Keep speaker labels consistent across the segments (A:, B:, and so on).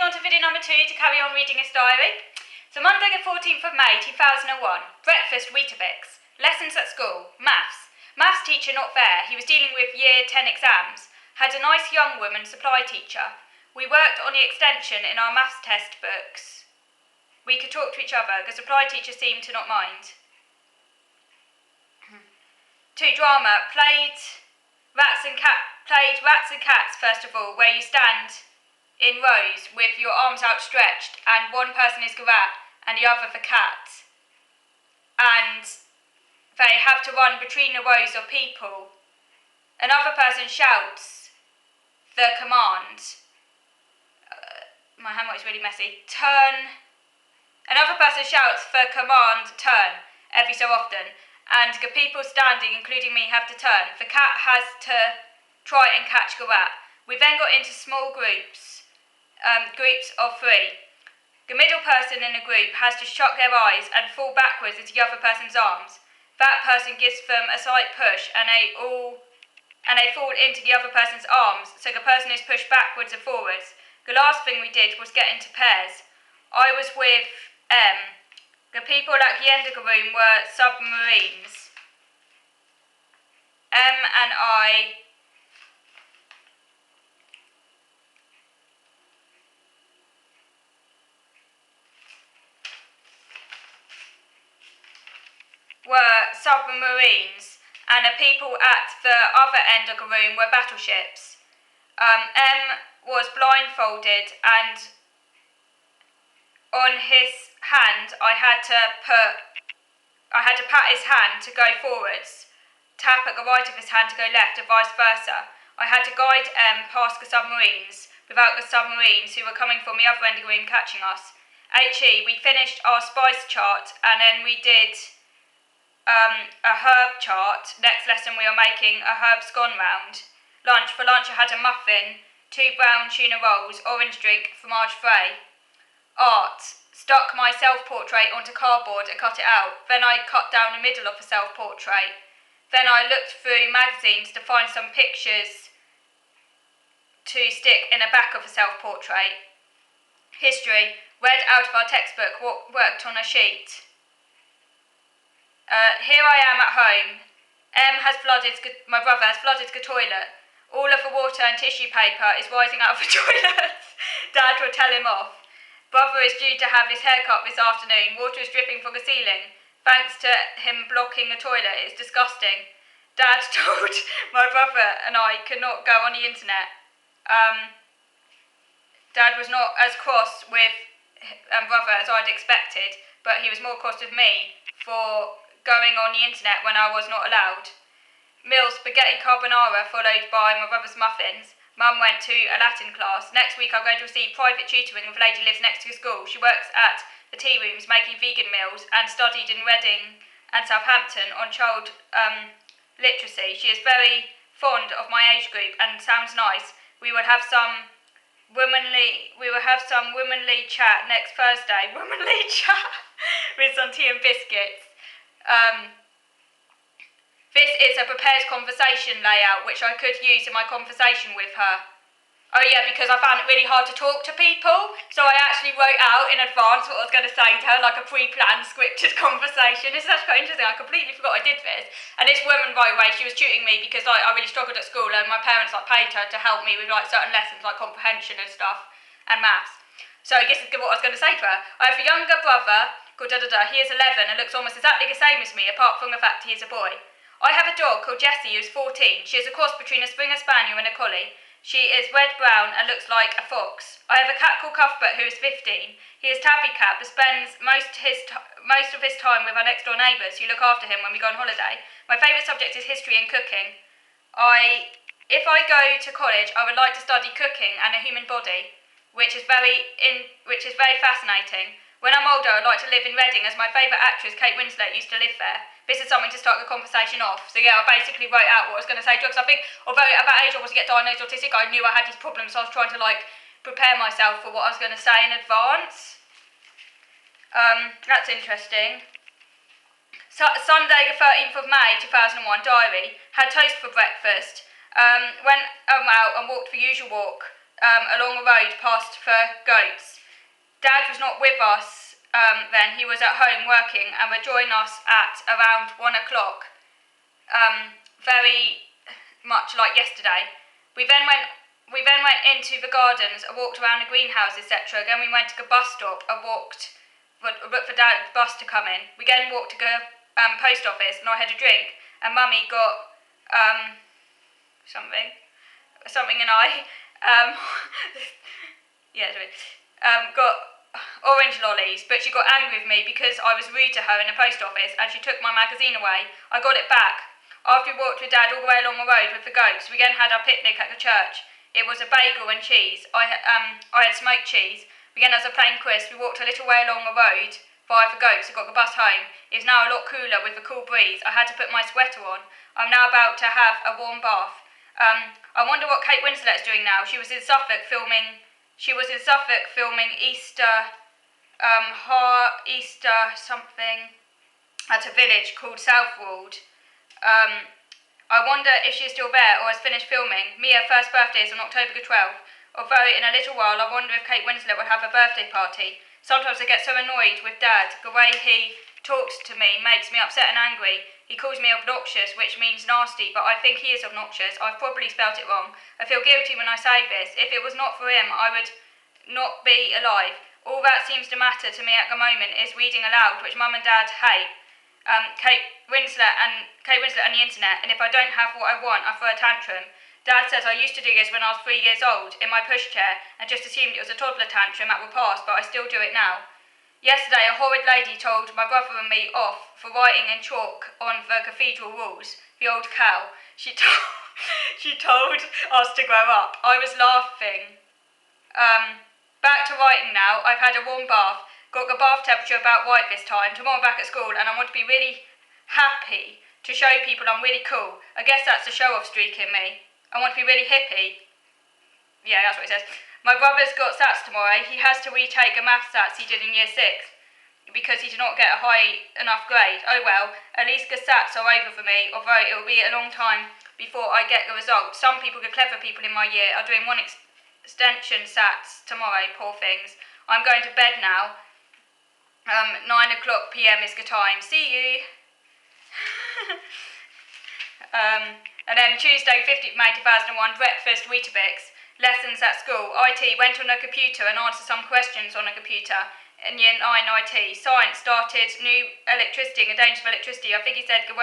A: on to video number 2 to carry on reading his diary. So Monday the 14th of May 2001, breakfast Weetabix, lessons at school, maths. Maths teacher not there, he was dealing with year 10 exams. Had a nice young woman supply teacher. We worked on the extension in our maths test books. We could talk to each other, the supply teacher seemed to not mind. 2. Drama, played rats and cats first of all, where you stand in rows with your arms outstretched and one person is the rat and the other the cat, and they have to run between the rows of people. Another person shouts the command, my handwriting is really messy, turn. Another person shouts the command turn every so often, and the people standing, including me, have to turn. The cat has to try and catch the rat. We then got into small groups of 3. The middle person in the group has to shut their eyes and fall backwards into the other person's arms. That person gives them a slight push and they fall into the other person's arms, so the person is pushed backwards and forwards. The last thing we did was get into pairs. I was with M. The people at the end of the room were submarines. M and I were submarines, and the people at the other end of the room were battleships. M was blindfolded, and on his hand I had to pat his hand to go forwards, tap at the right of his hand to go left, and vice versa. I had to guide M past the submarines without the submarines who were coming from the other end of the room catching us. HE, we finished our spice chart, and then we did a herb chart. Next lesson we are making a herb scone round. Lunch. For lunch I had a muffin, 2 brown tuna rolls, orange drink, fromage frais. Art. Stuck my self-portrait onto cardboard and cut it out. Then I cut down the middle of the self-portrait. Then I looked through magazines to find some pictures to stick in the back of the self-portrait. History. Read out of our textbook what worked on a sheet. Here I am at home. My brother has flooded the toilet. All of the water and tissue paper is rising out of the toilet. Dad will tell him off. Brother is due to have his haircut this afternoon. Water is dripping from the ceiling. Thanks to him blocking the toilet, it's disgusting. Dad told my brother and I could not go on the internet. Dad was not as cross with brother as I'd expected, but he was more cross with me for going on the internet when I was not allowed. Meal, spaghetti carbonara followed by my brother's muffins. Mum went to a Latin class. Next week I'm going to receive private tutoring with a lady who lives next to the school. She works at the tea rooms making vegan meals and studied in Reading and Southampton on child literacy. She is very fond of my age group and sounds nice. We will have some womanly chat next Thursday. Womanly chat with some tea and biscuits. This is a prepared conversation layout which I could use in my conversation with her. Oh yeah, because I found it really hard to talk to people, so I actually wrote out in advance what I was going to say to her, like a pre-planned scripted conversation. This is actually quite interesting. I completely forgot I did this. And this woman, by the way, she was tutoring me because I really struggled at school, and my parents paid her to help me with certain lessons like comprehension and stuff and maths. So this is what I was going to say to her. I have a younger brother called He is 11 and looks almost exactly the same as me, apart from the fact he is a boy. I have a dog called Jessie who is 14. She is a cross between a Springer Spaniel and a Collie. She is red-brown and looks like a fox. I have a cat called Cuthbert who is 15. He is tabby cat but spends most of his time with our next-door neighbours who look after him when we go on holiday. My favourite subject is history and cooking. If I go to college, I would like to study cooking and the human body, which is very fascinating. When I'm older, I'd like to live in Reading, as my favourite actress, Kate Winslet, used to live there. This is something to start the conversation off. So yeah, I basically wrote out what I was going to say to her, because I think, although at that age I was to get diagnosed autistic, I knew I had these problems, so I was trying to prepare myself for what I was going to say in advance. That's interesting. Sunday the 13th of May 2001, diary. Had toast for breakfast. Went out and walked the usual walk along the road past for goats. Dad was not with us then. He was at home working and would join us at around 1 o'clock, very much like yesterday. We then went into the gardens and walked around the greenhouse, etc. Again we went to the bus stop and looked for Dad's bus to come in. We again walked to the post office and I had a drink and Mummy got something and I got orange lollies, but she got angry with me because I was rude to her in the post office and she took my magazine away. I got it back. After we walked with Dad all the way along the road with the goats, we again had our picnic at the church. It was a bagel and cheese. I had smoked cheese. We again had a plain crisp. We walked a little way along the road by the goats and got the bus home. It is now a lot cooler with the cool breeze. I had to put my sweater on. I'm now about to have a warm bath. I wonder what Kate Winslet is doing now. She was in Suffolk filming Easter something at a village called Southwold. I wonder if she's still there or has finished filming. Her first birthday is on October the 12th. Although in a little while I wonder if Kate Winslet will have a birthday party. Sometimes I get so annoyed with Dad. The way he talks to me makes me upset and angry. He calls me obnoxious, which means nasty, but I think he is obnoxious. I've probably spelt it wrong. I feel guilty when I say this. If it was not for him, I would not be alive. All that seems to matter to me at the moment is reading aloud, which Mum and Dad hate. Kate Winslet and the internet, and if I don't have what I want, I throw a tantrum. Dad says I used to do this when I was 3 years old, in my pushchair, and just assumed it was a toddler tantrum that will pass, but I still do it now. Yesterday, a horrid lady told my brother and me off for writing in chalk on the cathedral walls, the old cow. She told us to grow up. I was laughing. Back to writing now. I've had a warm bath. Got the bath temperature about right this time. Tomorrow back at school, and I want to be really happy to show people I'm really cool. I guess that's the show-off streak in me. I want to be really hippie. Yeah, that's what it says. My brother's got SATs tomorrow. He has to retake a maths SATs he did in year 6 because he did not get a high enough grade. Oh well, at least the SATs are over for me, although it will be a long time before I get the results. Some people, the clever people in my year, are doing one extension SATs tomorrow, poor things. I'm going to bed now. 9 o'clock PM is the time. See you. And then Tuesday, 15th May 2001, breakfast, Weetabix. Lessons at school. IT, went on a computer and answered some questions on a computer. In year 9 IT. Science, started new electricity and the dangers of electricity. I think he said this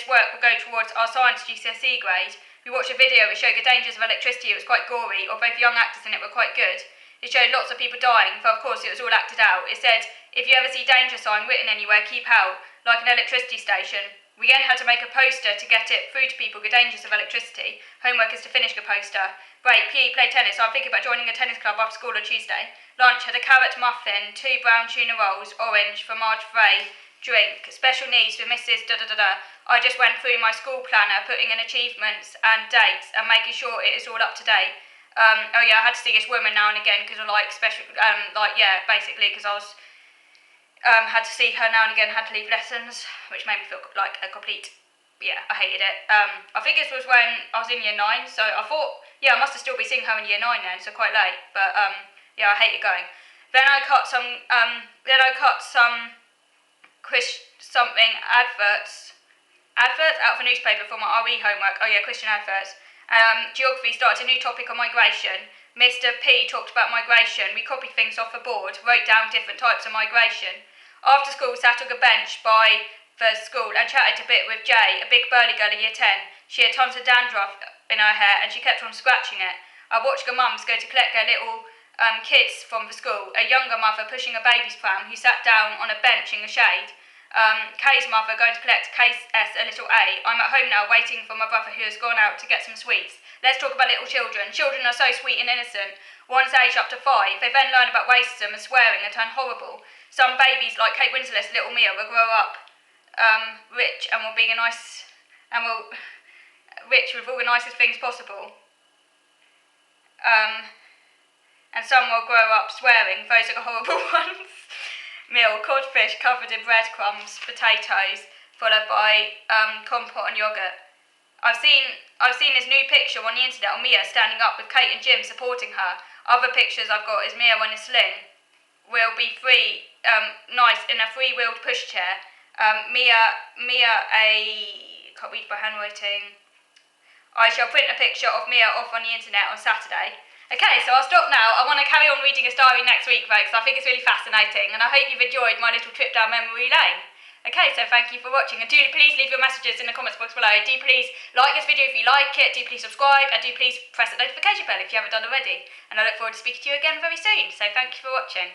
A: work will go towards our science GCSE grade. We watched a video which showed the dangers of electricity. It was quite gory, although the young actors in it were quite good. It showed lots of people dying, but of course it was all acted out. It said, if you ever see danger sign written anywhere, keep out, like an electricity station. We then had to make a poster to get it through to people, the dangers of electricity. Homework is to finish the poster. Break, PE, play tennis. So I'm thinking about joining a tennis club after school on Tuesday. Lunch, had a carrot muffin, 2 brown tuna rolls, orange, fromage frais, drink. Special needs for Mrs. Da-da-da-da. I just went through my school planner, putting in achievements and dates and making sure it is all up to date. I had to see this woman now and again because I like special, basically because I was had to see her now and again, had to leave lessons, which made me feel like a complete, I hated it. I think this was when I was in year 9, so I thought, I must have still be seeing her in year 9 then, so quite late, but I hated going. Then I cut some adverts out of a newspaper for my RE homework. Christian adverts. Geography started a new topic on migration. Mr. P talked about migration. We copied things off the board, wrote down different types of migration. After school, sat on a bench by the school and chatted a bit with Jay, a big burly girl in year 10. She had tons of dandruff in her hair and she kept on scratching it. I watched the mums go to collect their little kids from the school. A younger mother pushing a baby's pram who sat down on a bench in the shade. Kay's mother going to collect K's a little A. I'm at home now waiting for my brother who has gone out to get some sweets. Let's talk about little children. Children are so sweet and innocent. One's age up to 5. They then learn about racism and swearing and turn horrible. Some babies like Kate Winslet's little Mia will grow up rich and will be rich with all the nicest things possible. And some will grow up swearing. Those are the horrible ones. Meal, codfish covered in breadcrumbs, potatoes, followed by compote and yoghurt. I've seen this new picture on the internet of Mia standing up with Kate and Jim supporting her. Other pictures I've got is Mia on a sling. Will be free, nice in a three-wheeled pushchair. Mia can't read by handwriting. I shall print a picture of Mia off on the internet on Saturday. Okay, so I'll stop now. I want to carry on reading his diary next week, folks. I think it's really fascinating, and I hope you've enjoyed my little trip down memory lane. Okay, so thank you for watching, and do please leave your messages in the comments box below. Do please like this video if you like it, do please subscribe, and do please press the notification bell if you haven't done already. And I look forward to speaking to you again very soon, so thank you for watching.